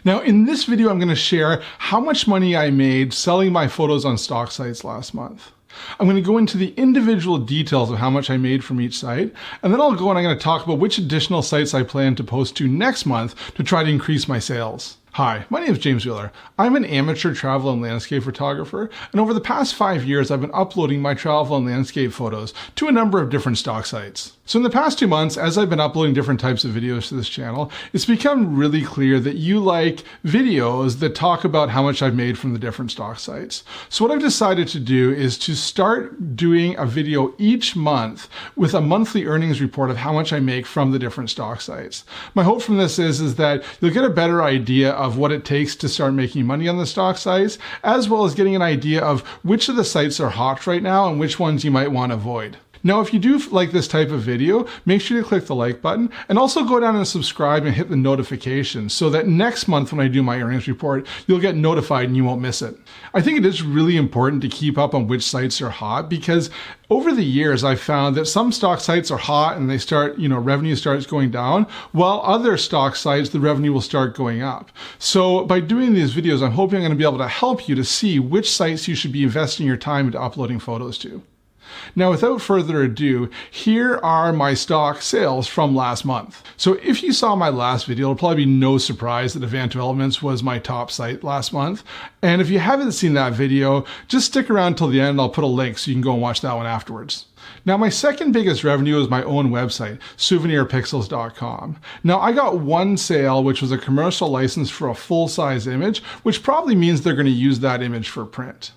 Now in this video, I'm going to share how much money I made selling my photos on stock sites last month. I'm going to go into the individual details of how much I made from each site, and then I'll go and I'm going to talk about which additional sites I plan to post to next month to try to increase my sales. Hi, my name is James Wheeler. I'm an amateur travel and landscape photographer, and over the past 5 years, I've been uploading my travel and landscape photos to a number of different stock sites. So in the past 2 months, as I've been uploading different types of videos to this channel, it's become really clear that you like videos that talk about how much I've made from the different stock sites. So what I've decided to do is to start doing a video each month with a monthly earnings report of how much I make from the different stock sites. My hope from this is that you'll get a better idea of what it takes to start making money on the stock sites, as well as getting an idea of which of the sites are hot right now and which ones you might want to avoid. Now, if you do like this type of video, make sure to click the like button and also go down and subscribe and hit the notifications so that next month when I do my earnings report, you'll get notified and you won't miss it. I think it is really important to keep up on which sites are hot because over the years, I've found that some stock sites are hot and they start, revenue starts going down, while other stock sites, the revenue will start going up. So by doing these videos, I'm hoping I'm going to be able to help you to see which sites you should be investing your time into uploading photos to. Now, without further ado, here are my stock sales from last month. So if you saw my last video, it'll probably be no surprise that Avanto Elements was my top site last month. And if you haven't seen that video, just stick around till the end. I'll put a link so you can go and watch that one afterwards. Now, my second biggest revenue is my own website, souvenirpixels.com. Now, I got one sale, which was a commercial license for a full-size image, which probably means they're going to use that image for print.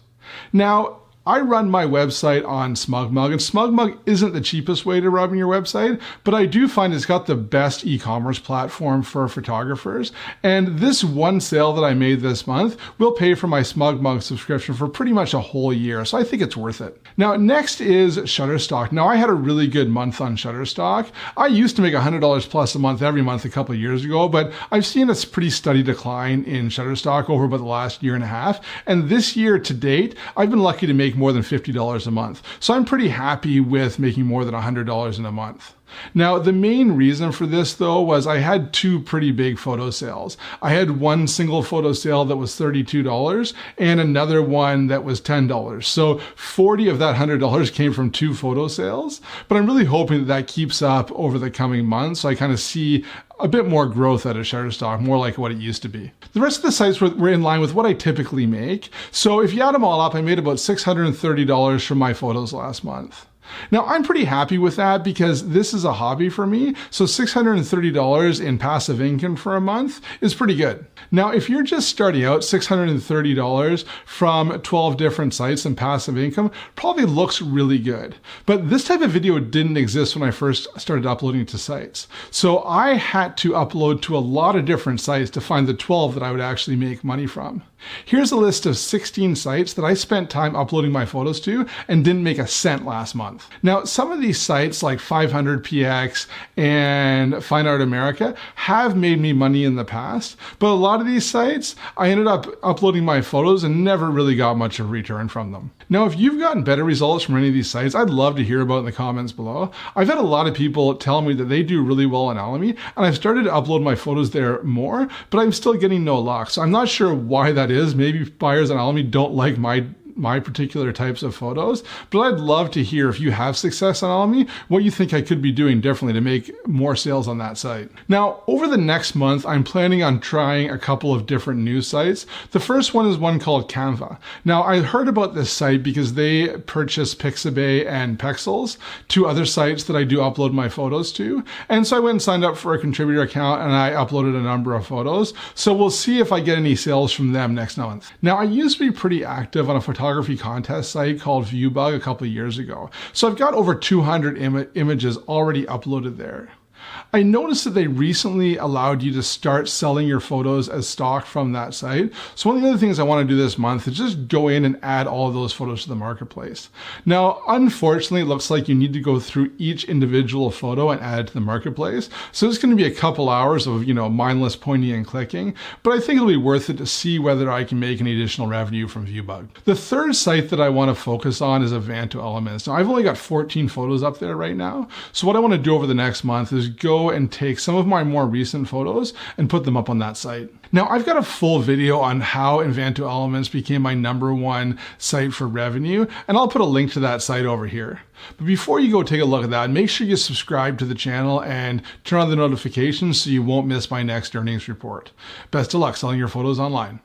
Now, I run my website on SmugMug, and SmugMug isn't the cheapest way to run your website, but I do find it's got the best e-commerce platform for photographers. And this one sale that I made this month will pay for my SmugMug subscription for pretty much a whole year, so I think it's worth it. Now, next is Shutterstock. Now, I had a really good month on Shutterstock. I used to make $100 plus a month every month a couple of years ago, but I've seen a pretty steady decline in Shutterstock over about the last year and a half. And this year to date, I've been lucky to make more than $50 a month. So I'm pretty happy with making more than $100 in a month. Now, the main reason for this though was I had two pretty big photo sales. I had one single photo sale that was $32 and another one that was $10. So 40 of that $100 came from two photo sales, but I'm really hoping that that keeps up over the coming months. So I kind of see a bit more growth out of Shutterstock, more like what it used to be. The rest of the sites were in line with what I typically make. So if you add them all up, I made about $630 from my photos last month. Now, I'm pretty happy with that because this is a hobby for me. So $630 in passive income for a month is pretty good. Now, if you're just starting out, $630 from 12 different sites and passive income probably looks really good. But this type of video didn't exist when I first started uploading to sites. So I had to upload to a lot of different sites to find the 12 that I would actually make money from. Here's a list of 16 sites that I spent time uploading my photos to and didn't make a cent last month. Now, some of these sites like 500px and Fine Art America have made me money in the past, but a lot of these sites, I ended up uploading my photos and never really got much of a return from them. Now, if you've gotten better results from any of these sites, I'd love to hear about it in the comments below. I've had a lot of people tell me that they do really well on Alamy, and I've started to upload my photos there more, but I'm still getting no luck. So I'm not sure why that is. Maybe buyers on Alamy don't like my particular types of photos, but I'd love to hear if you have success on Alamy, what you think I could be doing differently to make more sales on that site. Now, over the next month, I'm planning on trying a couple of different news sites. The first one is one called Canva. Now, I heard about this site because they purchase Pixabay and Pexels, two other sites that I do upload my photos to. And so I went and signed up for a contributor account and I uploaded a number of photos. So we'll see if I get any sales from them next month. Now, I used to be pretty active on a photography contest site called Viewbug a couple of years ago. So I've got over 200 images already uploaded there. I noticed that they recently allowed you to start selling your photos as stock from that site. So one of the other things I want to do this month is just go in and add all of those photos to the marketplace. Now, unfortunately, it looks like you need to go through each individual photo and add it to the marketplace. So it's going to be a couple hours of, mindless pointing and clicking, but I think it'll be worth it to see whether I can make any additional revenue from Viewbug. The third site that I want to focus on is Avanto Elements. Now, I've only got 14 photos up there right now. So what I want to do over the next month is go and take some of my more recent photos and put them up on that site. Now, I've got a full video on how Envato Elements became my #1 site for revenue, and I'll put a link to that site over here. But before you go take a look at that, make sure you subscribe to the channel and turn on the notifications so you won't miss my next earnings report. Best of luck selling your photos online.